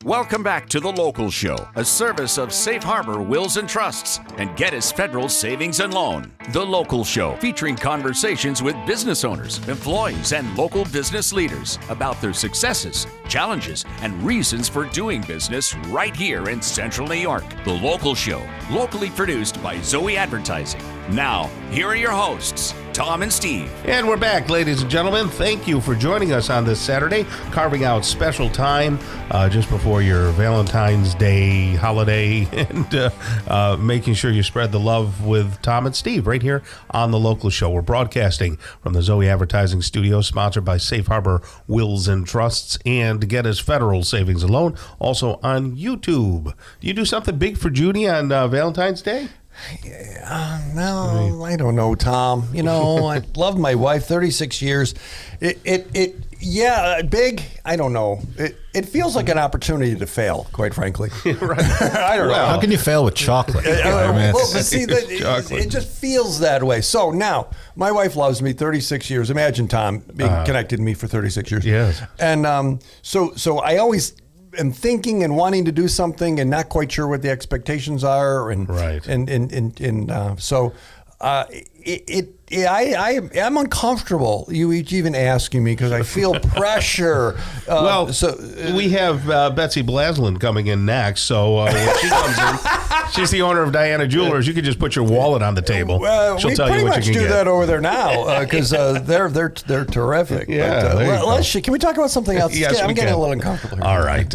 Welcome back to The Local Show, a service of Safe Harbor Wills and Trusts and Geddes Federal Savings and Loan. The Local Show, featuring conversations with business owners, employees, and local business leaders about their successes, challenges, and reasons for doing business right here in Central New York. The Local Show, locally produced by Zoey Advertising. Now, here are your hosts, Tom and Steve. And we're back, ladies and gentlemen. Thank you for joining us on this Saturday, carving out special time just before your Valentine's Day holiday and making sure you spread the love with Tom and Steve right here on The Local Show. We're broadcasting from the Zoey Advertising Studio, sponsored by Safe Harbor Wills and Trusts and Geddes Federal Savings and Loan, also on YouTube. Do you do something big for Judy on Valentine's Day? No, I don't know, Tom. You know, I love my wife, 36 years. Big, I don't know. It feels like an opportunity to fail, quite frankly. Right. I don't know. How can you fail with chocolate? It just feels that way. So now, my wife loves me 36 years. Imagine, Tom, being connected to me for 36 years. Yes. And so I always am thinking and wanting to do something and not quite sure what the expectations are. And right. I'm uncomfortable. You even asking me because I feel pressure. We have Betsy Blaslin coming in next. So when she comes in, she's the owner of Diana Jewelers. You could just put your wallet on the table. She'll tell you what you can get. We pretty much do that over there now because they're terrific. Yeah. Can we talk about something else? Yes, I'm we getting can. a little uncomfortable here. All right.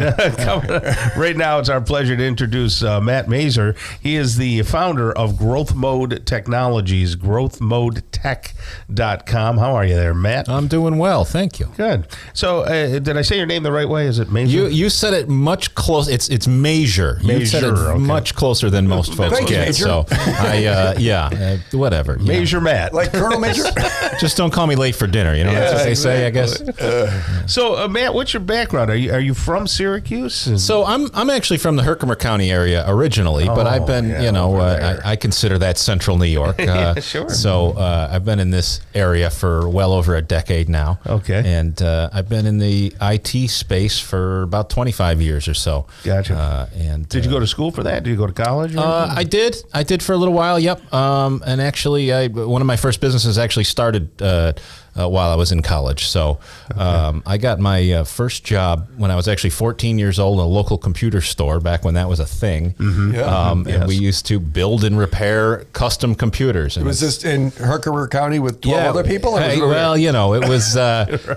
Right now, it's our pleasure to introduce Matt Masur. He is the founder of Growth Mode Technologies, growthmodetech.com. How are you there, Matt? I'm doing well, thank you. Good. So, did I say your name the right way? Is it Masur? You said it much close. It's Masur. You said it much closer than most folks get. Major. So, whatever. Masur Matt. Like Colonel Major? Just don't call me late for dinner. You know, that's what they say, I guess. So, Matt, what's your background? Are you from Syracuse? So I'm actually from the Herkimer County area originally, but I've been, I consider that Central New York. Sure. So I've been in this area for well over a decade now. Okay. And I've been in the IT space for about 25 years or so. Gotcha. And did you go to school for that? Did you go to college? I did for a little while. Yep. And actually, one of my first businesses actually started while I was in college. So I got my first job when I was actually 14 years old in a local computer store back when that was a thing. Mm-hmm. And we used to build and repair custom computers. And was this in Herkimer County with 12 other people? It was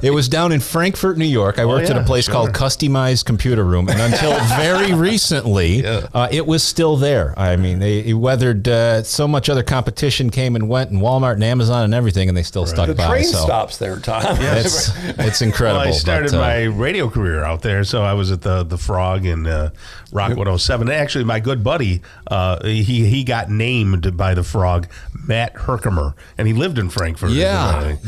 it was down in Frankfort, New York. I worked at a place called Customized Computer Room, and until very recently, it was still there. I mean, they weathered so much other competition came and went, and Walmart and Amazon and everything, and they still stuck by. The train stops there, Tom. It's incredible. Well, I started my radio career out there, so I was at the Frog in Rock 107. Actually, my good buddy, he got named by the Frog, Matt Herkimer, and he lived in Frankfurt. I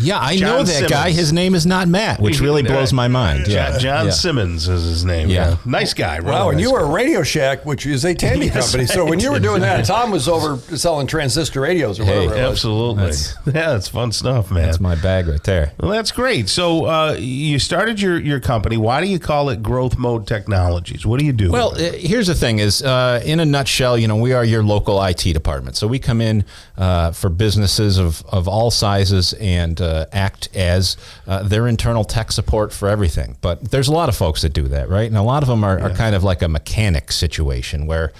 know that Simmons. guy. His name is not Matt, which really blows my mind. John Simmons is his name. Yeah. Nice guy. Really Wow, and nice you were at Radio Shack, which is a Tandy company. So when you were doing that, Tom was over selling transistor radios or whatever it was. Absolutely. That's fun stuff, man. That's my bag right there. Well, that's great. So you started your company. Why do you call it Growth Mode Technologies? What do you do? Well, here's the thing is, in a nutshell, we are your local IT department. So we come in for businesses of all sizes and act as their internal tech support for everything. But there's a lot of folks that do that, right? And a lot of them are kind of like a mechanic situation where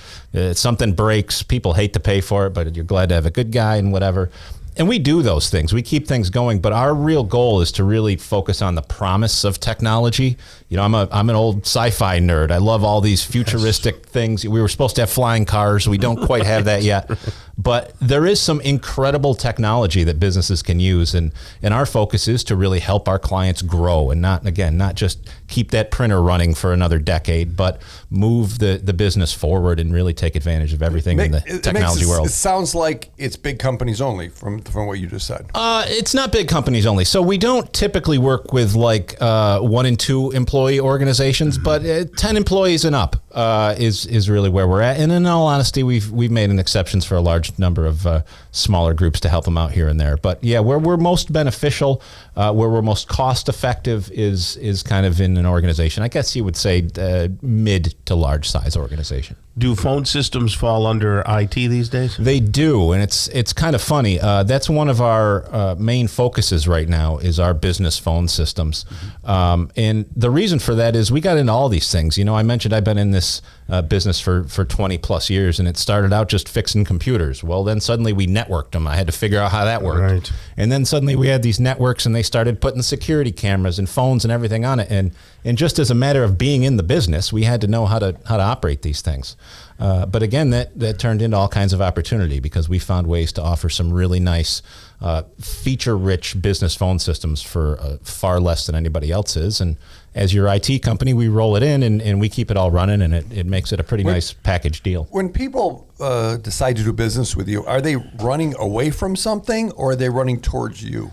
something breaks, people hate to pay for it, but you're glad to have a good guy and whatever. And we do those things. We keep things going, but our real goal is to really focus on the promise of technology. I'm an old sci-fi nerd. I love all these futuristic things. We were supposed to have flying cars. We don't quite have that yet. But there is some incredible technology that businesses can use, and our focus is to really help our clients grow and not just keep that printer running for another decade, but move the business forward and really take advantage of everything in the technology world. It sounds like it's big companies only from what you just said. It's not big companies only. So we don't typically work with like 1 and 2 employee organizations, but 10 employees and up. is really where we're at. And in all honesty, we've made an exceptions for a large number of smaller groups to help them out here and there. But yeah, where we're most beneficial, where we're most cost effective is kind of in an organization. I guess you would say mid to large size organization. Do phone systems fall under IT these days? They do, and it's kind of funny. That's one of our main focuses right now is our business phone systems. And the reason for that is we got into all these things. I mentioned I've been in this business for 20 plus years, and it started out just fixing computers. Well, then suddenly we networked them. I had to figure out how that worked. Right. And then suddenly we had these networks, and they started putting security cameras and phones and everything on it. And just as a matter of being in the business, we had to know how to operate these things. But again, that turned into all kinds of opportunity because we found ways to offer some really nice feature-rich business phone systems for far less than anybody else is. And as your IT company, we roll it in and we keep it all running, and it makes it a pretty nice package deal. When people decide to do business with you, are they running away from something or are they running towards you?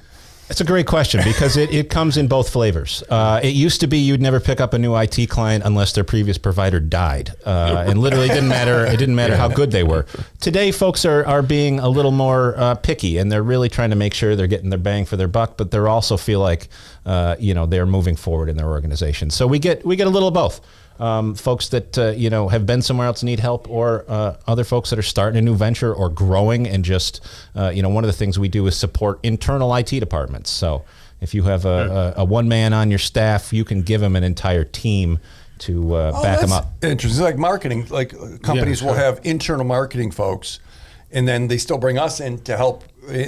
It's a great question because it comes in both flavors. It used to be you'd never pick up a new IT client unless their previous provider died, and literally it didn't matter how good they were. Today, folks are being a little more picky, and they're really trying to make sure they're getting their bang for their buck, but they also feel like they're moving forward in their organization. So we get a little of both. Folks that have been somewhere else and need help, or other folks that are starting a new venture or growing, and just one of the things we do is support internal IT departments. So if you have a one man on your staff, you can give them an entire team to back them up. Interesting. Like marketing, like companies will have internal marketing folks, and then they still bring us in to help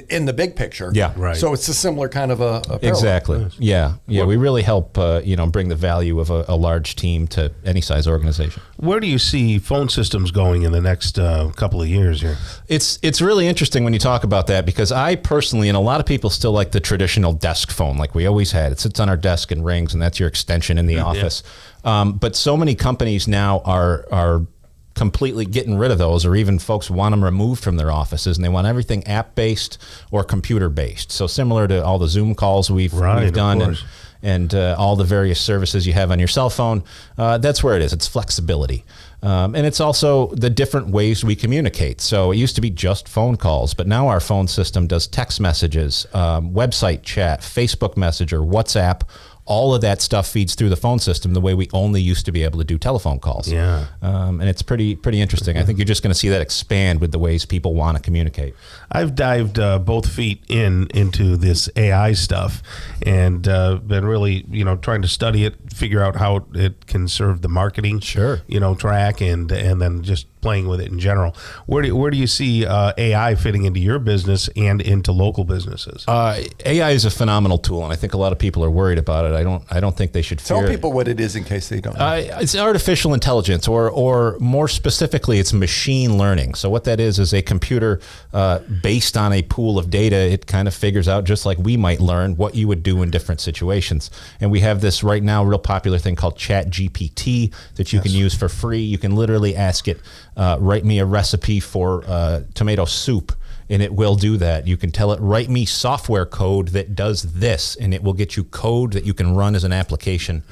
in the big picture. Yeah, right. So it's a similar kind of a parallel. Exactly. Nice. Yeah. We really help bring the value of a large team to any size organization. Where do you see phone systems going in the next couple of years here? It's really interesting when you talk about that, because I personally, and a lot of people still like the traditional desk phone like we always had. It sits on our desk and rings, and that's your extension in the office. But so many companies now are completely getting rid of those, or even folks want them removed from their offices, and they want everything app-based or computer-based. So similar to all the Zoom calls we've done, and all the various services you have on your cell phone, that's where it is. It's flexibility. And it's also the different ways we communicate. So it used to be just phone calls, but now our phone system does text messages, website chat, Facebook Messenger, WhatsApp. All of that stuff feeds through the phone system the way we only used to be able to do telephone calls. Yeah. And it's pretty interesting. I think you're just going to see that expand with the ways people want to communicate. I've dived both feet into this AI stuff, and been really, trying to study it, figure out how it can serve the marketing, track, and then just playing with it in general. Where do you see AI fitting into your business and into local businesses? AI is a phenomenal tool, and I think a lot of people are worried about it. I don't think they should fear Tell people what it is in case they don't know. It's artificial intelligence, or more specifically, it's machine learning. So what that is a computer based on a pool of data. It kind of figures out, just like we might learn, what you would do in different situations. And we have this right now real popular thing called ChatGPT that you can use for free. You can literally ask it, write me a recipe for tomato soup, and it will do that. You can tell it, write me software code that does this, and it will get you code that you can run as an application.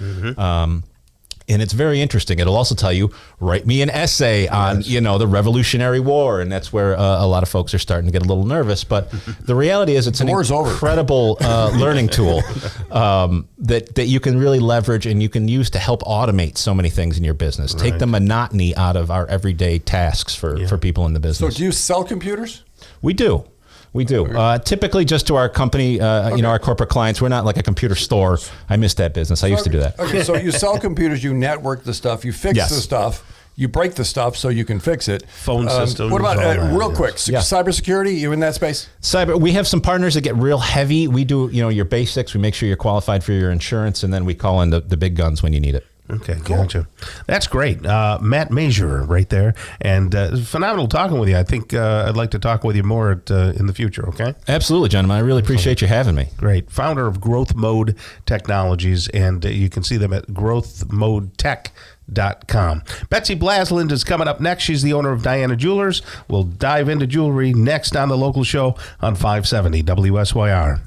And it's very interesting. It'll also tell you, write me an essay on, the Revolutionary War. And that's where a lot of folks are starting to get a little nervous. But the reality is it's an incredible learning tool that you can really leverage and you can use to help automate so many things in your business. Take the monotony out of our everyday tasks for people in the business. So do you sell computers? We do. We do. Typically just to our company, our corporate clients. We're not like a computer store. I missed that business. I used to do that. Okay, so you sell computers, you network the stuff, you fix the stuff, you break the stuff so you can fix it. Phone systems. What about, real quick, cybersecurity, you in that space? We have some partners that get real heavy. We do, your basics. We make sure you're qualified for your insurance, and then we call in the big guns when you need it. Okay, gotcha. That's great. Matt Masur right there. And phenomenal talking with you. I think I'd like to talk with you more in the future, okay? Absolutely, gentlemen. I really appreciate you having me. Great. Founder of Growth Mode Technologies, and you can see them at growthmodetech.com. Betsy Blasland is coming up next. She's the owner of Diana Jewelers. We'll dive into jewelry next on The Local Show on 570 WSYR.